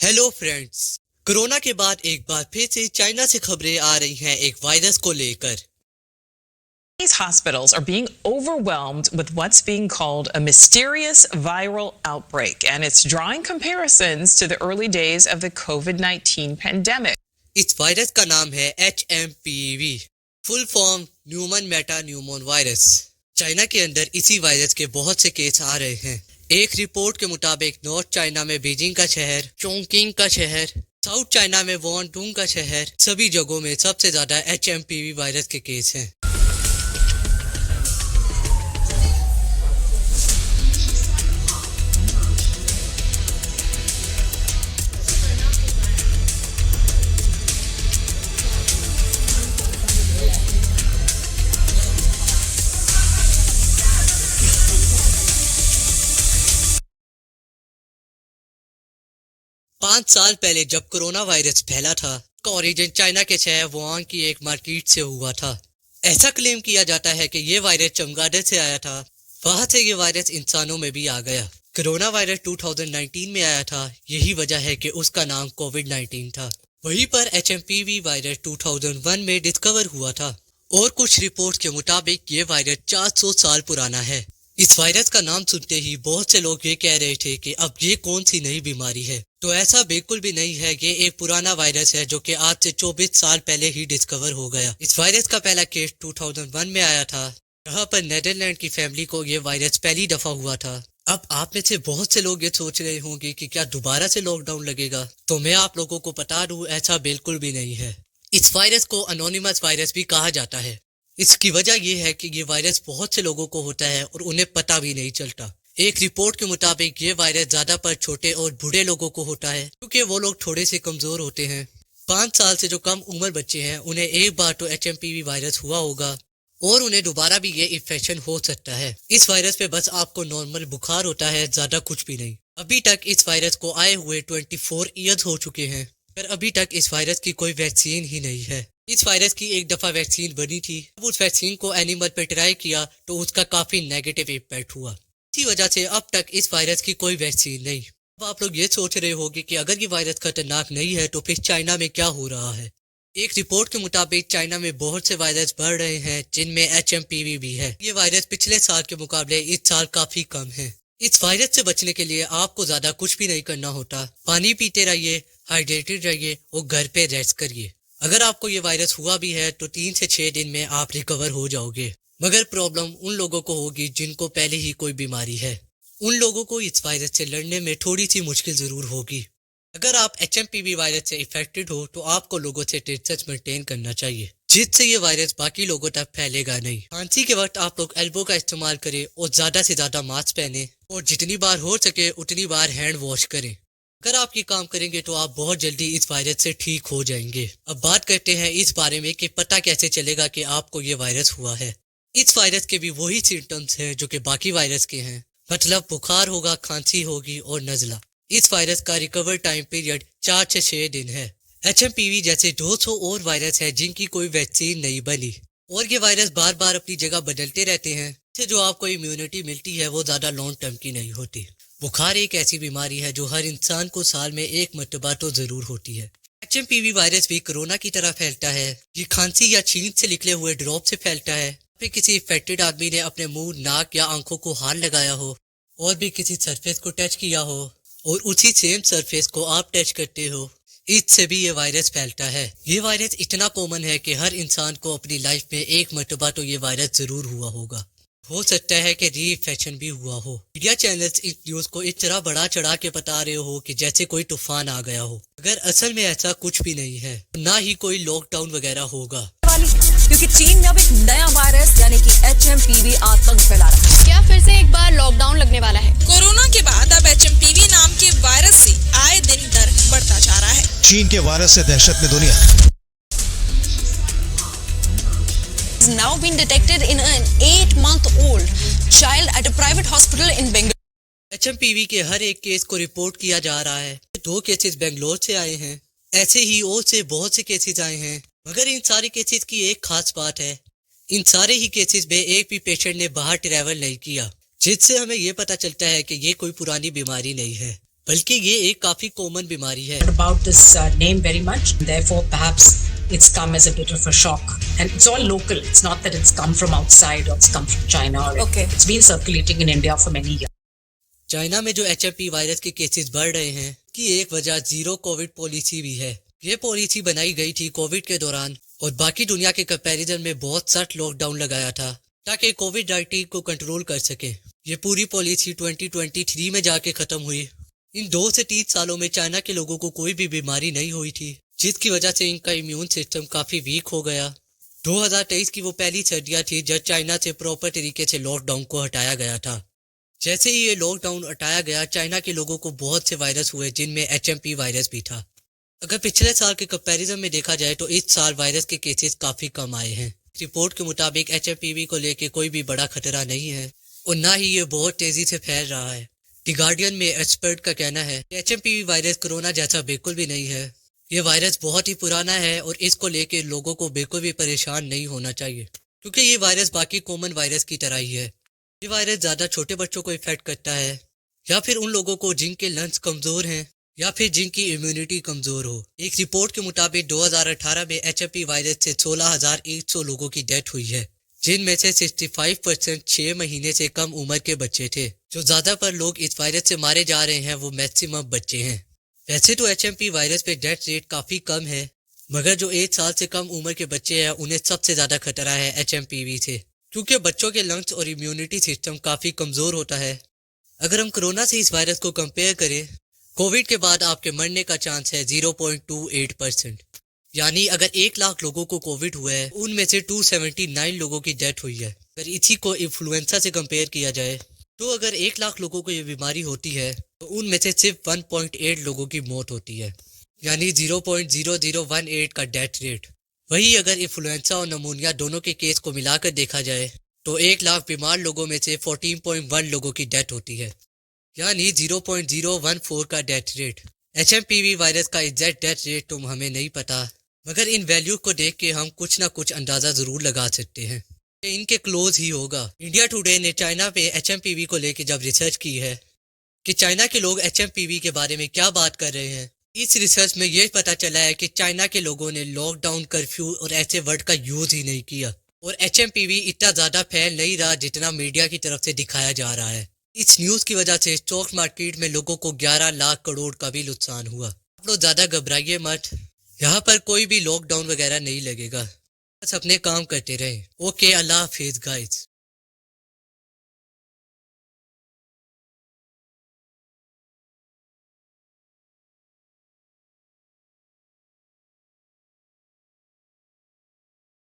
Hello friends. Corona के बाद एक बार फिर से चाइना से खबरें आ रही हैं एक वायरस को लेकर। These hospitals are being overwhelmed with what's being called a mysterious viral outbreak, and it's drawing comparisons to the early days of the COVID-19 pandemic. इस वायरस का नाम है HMPV, full form human metapneumovirus. China के अंदर इसी virus के बहुत से केस आ रहे हैं। एक रिपोर्ट के मुताबिक नॉर्थ चाइना में बीजिंग का शहर, चोंगकिंग का शहर, साउथ चाइना में वॉन्डुंग का शहर, सभी जगहों में सबसे ज्यादा HMPV वायरस के केस हैं। 5 साल पहले जब कोरोना वायरस फैला था, का ओरिजिन चाइना के शहर वुहान की एक मार्केट से हुआ था। ऐसा क्लेम किया जाता है कि ये वायरस चमगादड़ से आया था, वहां से ये वायरस इंसानों में भी आ गया। कोरोना वायरस 2019 में आया था, यही वजह है कि उसका नाम कोविड-19 था। वहीं पर HMPV वायरस 2001 में डिस्कवर हुआ था और कुछ रिपोर्ट के मुताबिक ये वायरस 400 साल पुराना है। इस वायरस का नाम सुनते ही बहुत से लोग ये कह रहे थे कि अब ये कौन सी नई बीमारी है, तो ऐसा बिल्कुल भी नहीं है। ये एक पुराना वायरस है जो कि आज से 24 साल पहले ही डिस्कवर हो गया। इस वायरस का पहला केस 2001 में आया था, जहाँ पर नीदरलैंड की फैमिली को ये वायरस पहली दफा हुआ था। अब आप में से बहुत से लोग ये सोच रहे होंगे कि क्या दोबारा से लॉकडाउन लगेगा, तो मैं आप लोगों को बता दूं, ऐसा बिल्कुल भी नहीं है। इस वायरस को एनोनिमस वायरस भी कहा जाता है। इसकी वजह यह है कि ये वायरस बहुत से लोगों को होता है और उन्हें पता भी नहीं चलता। एक रिपोर्ट के मुताबिक ये वायरस ज्यादा पर छोटे और बूढ़े लोगों को होता है, क्योंकि वो लोग थोड़े से कमजोर होते हैं। 5 साल से जो कम उम्र बच्चे हैं, उन्हें एक बार तो HMPV वायरस हुआ होगा और उन्हें दोबारा भी ये इन्फेक्शन हो सकता है। इस वायरस पे बस आपको नॉर्मल बुखार होता है, ज्यादा कुछ भी नहीं। अभी तक इस वायरस को आए हुए 24 ईयर्स हो चुके हैं, पर अभी तक इस वायरस की कोई वैक्सीन ही नहीं है। इस वायरस की एक दफा वैक्सीन बनी थी, अब उस वैक्सीन को एनिमल पे ट्राई किया तो उसका काफी नेगेटिव इम्पैक्ट हुआ। इसी वजह से अब तक इस वायरस की कोई वैक्सीन नहीं। अब आप लोग ये सोच रहे होंगे कि अगर ये वायरस खतरनाक नहीं है तो फिर चाइना में क्या हो रहा है। एक रिपोर्ट के मुताबिक चाइना में बहुत से वायरस बढ़ रहे हैं, जिनमें HMPV भी है। ये वायरस पिछले साल के मुकाबले इस साल काफी कम है। इस वायरस से बचने के लिए आपको ज्यादा कुछ भी नहीं करना होता। पानी पीते रहिए, हाइड्रेटेड रहिए और घर पे रेस्ट करिए। अगर आपको ये वायरस हुआ भी है तो 3 से 6 दिन में आप रिकवर हो जाओगे। मगर प्रॉब्लम उन लोगों को होगी जिनको पहले ही कोई बीमारी है। उन लोगों को इस वायरस से लड़ने में थोड़ी सी मुश्किल जरूर होगी। अगर आप HMPV वायरस से इफेक्टेड हो तो आपको लोगों से डिस्टेंस मेंटेन करना चाहिए, जिससे ये वायरस बाकी लोगों तक फैलेगा नहीं। खांसी के वक्त आप लोग एल्बो का इस्तेमाल करें और ज्यादा से ज्यादा मास्क पहने और जितनी बार हो सके उतनी बार हैंड वॉश करें। अगर आप ये काम करेंगे तो आप बहुत जल्दी इस वायरस से ठीक हो जाएंगे। अब बात करते हैं इस बारे में कि पता कैसे चलेगा कि आपको ये वायरस हुआ है। इस वायरस के भी वही सिम्टम्स हैं जो कि बाकी वायरस के हैं, मतलब बुखार होगा, खांसी होगी और नजला। इस वायरस का रिकवर टाइम पीरियड 4 से 6 दिन है। HMPV जैसे 200 और वायरस है जिनकी कोई वैक्सीन नहीं बनी और ये वायरस बार बार अपनी जगह बदलते रहते हैं, इससे जो आपको इम्यूनिटी मिलती है वो ज्यादा लॉन्ग टर्म की नहीं होती। बुखार एक ऐसी बीमारी है जो हर इंसान को साल में एक मर्तबा तो जरूर होती है। HMPV वायरस भी कोरोना की तरह फैलता है। ये खांसी या छींक से निकले हुए ड्रॉप से फैलता है, फिर किसी इन्फेक्टेड आदमी ने अपने मुंह, नाक या आंखों को हाथ लगाया हो और भी किसी सरफेस को टच किया हो और उसी सेम सरफेस को आप टच करते हो, इससे भी ये वायरस फैलता है। ये वायरस इतना कॉमन है कि हर इंसान को अपनी लाइफ में एक मर्तबा तो ये वायरस जरूर हुआ होगा। हो सकता है कि री इन्फेक्शन भी हुआ हो। मीडिया चैनल्स इस न्यूज को इस तरह बढ़ा चढ़ा के बता रहे हो कि जैसे कोई तूफान आ गया हो, अगर असल में ऐसा कुछ भी नहीं है, ना ही कोई लॉकडाउन वगैरह होगा। क्योंकि चीन में अब एक नया वायरस यानी कि HMPV आतंक फैला रहा है। क्या फिर से एक बार लॉकडाउन लगने वाला है? कोरोना के बाद अब HMPV नाम के वायरस से आए दिन डर बढ़ता जा रहा है। चीन के वायरस से दहशत में दुनिया। Has now been detected in an 8-month-old child at a private hospital in Bengaluru. HMPV के हर एक केस को रिपोर्ट किया जा रहा है। 2 केसेस बेंगलोर से आए हैं, ऐसे ही और से बहुत से केसेस आए हैं। मगर इन सारे केसेस की एक खास बात है, इन सारे ही केसेस में एक भी पेशेंट ने बाहर ट्रैवल नहीं किया, जिससे हमें ये पता चलता है कि ये कोई पुरानी बीमारी नहीं है। बल्कि ये एक काफी कॉमन बीमारी है। About this name very much. Therefore, perhaps it's come as a bit of a shock. And it's all local. It's not that it's come from outside or it's come from China. Okay. It's been circulating in India for many years. China में जो HMP virus के cases बढ़ रहे हैं कि एक वजह zero Covid policy भी है। ये पॉलिसी बनाई गई थी कोविड के दौरान और बाकी दुनिया के कंपैरिजन में बहुत सख्त लॉकडाउन लगाया था ताकि कोविड-19 को कंट्रोल कर सके। ये पूरी पॉलिसी 2023 में जाके खत्म हुई। इन 2 से 3 सालों में चाइना के लोगों को कोई भी बीमारी नहीं हुई थी, जिसकी वजह से इनका इम्यून सिस्टम काफी वीक हो गया। 2023 की वो पहली सर्दियां थी जब चाइना से प्रॉपर तरीके से लॉकडाउन को हटाया गया था। जैसे ही ये लॉकडाउन हटाया गया, चाइना के लोगों को बहुत से वायरस हुए जिनमें HMP वायरस भी था। अगर पिछले साल के कंपैरिजन में देखा जाए तो इस साल वायरस के केसेस काफी कम आए हैं। रिपोर्ट के मुताबिक HMPV को लेके कोई भी बड़ा खतरा नहीं है और ना ही ये बहुत तेजी से फैल रहा है। द गार्डियन में एक्सपर्ट का कहना है कि HMPV वायरस कोरोना जैसा बिल्कुल भी नहीं है। ये वायरस बहुत ही पुराना है और इसको लेके लोगों को बिल्कुल भी परेशान नहीं होना चाहिए, क्योंकि ये वायरस बाकी कॉमन वायरस की तरह ही है। ये वायरस ज्यादा छोटे बच्चों को इफेक्ट करता है या फिर उन लोगों को जिनके लंग्स कमजोर हैं या फिर जिनकी इम्यूनिटी कमजोर हो। एक रिपोर्ट के मुताबिक 2018 में HMP वायरस से 16,100 लोगों की डेथ हुई है, जिनमें से 65% 6 महीने से कम उम्र के बच्चे थे। जो ज्यादातर लोग इस वायरस से मारे जा रहे हैं वो मैक्सिमम बच्चे हैं। वैसे तो HMP वायरस पे डेथ रेट काफी कम है, मगर जो 1 साल से कम उम्र के बच्चे हैं उन्हें सबसे ज्यादा खतरा है HMPV से, क्योंकि बच्चों के लंग्स और इम्यूनिटी सिस्टम काफी कमजोर होता है। अगर हम कोरोना से इस वायरस को कंपेयर करें, कोविड के बाद आपके मरने का चांस है 0.28%। यानी अगर 1 लाख लोगों को कोविड हुआ है, उनमें से 279 लोगों की डेथ हुई है। अगर इसी को इन्फ्लुएंजा से कंपेयर किया जाए तो अगर 1 लाख लोगों को ये बीमारी होती है तो उनमें से सिर्फ 1.8 लोगों की मौत होती है, यानी 0.0018 का डेथ रेट। वही अगर इन्फ्लुएंजा और नमूनिया दोनों के केस को मिलाकर देखा जाए तो 1 लाख बीमार लोगों में से 14.1 लोगों की डेथ होती है, यानी 0.014 का डेथ रेट। HMPV वायरस का एग्जैक्ट डेथ रेट तो हमें नहीं पता, मगर इन वैल्यू को देख के हम कुछ ना कुछ अंदाजा जरूर लगा सकते हैं कि इनके क्लोज ही होगा। इंडिया टुडे ने चाइना पे HMPV को लेके जब रिसर्च की है कि चाइना के लोग HMPV के बारे में क्या बात कर रहे हैं, इस रिसर्च में ये पता चला है कि चाइना के लोगों ने लॉकडाउन, कर्फ्यू और ऐसे वर्ड का यूज ही नहीं किया और HMPV इतना ज्यादा फैल नहीं रहा जितना मीडिया की तरफ से दिखाया जा रहा है। इस न्यूज की वजह से स्टॉक मार्केट में लोगों को 11 लाख करोड़ का भी नुकसान हुआ। आप लोग ज्यादा घबराइए मत, यहाँ पर कोई भी लॉकडाउन वगैरह नहीं लगेगा, बस अपने काम करते रहें। ओके, अल्लाह हाफिज गाइस।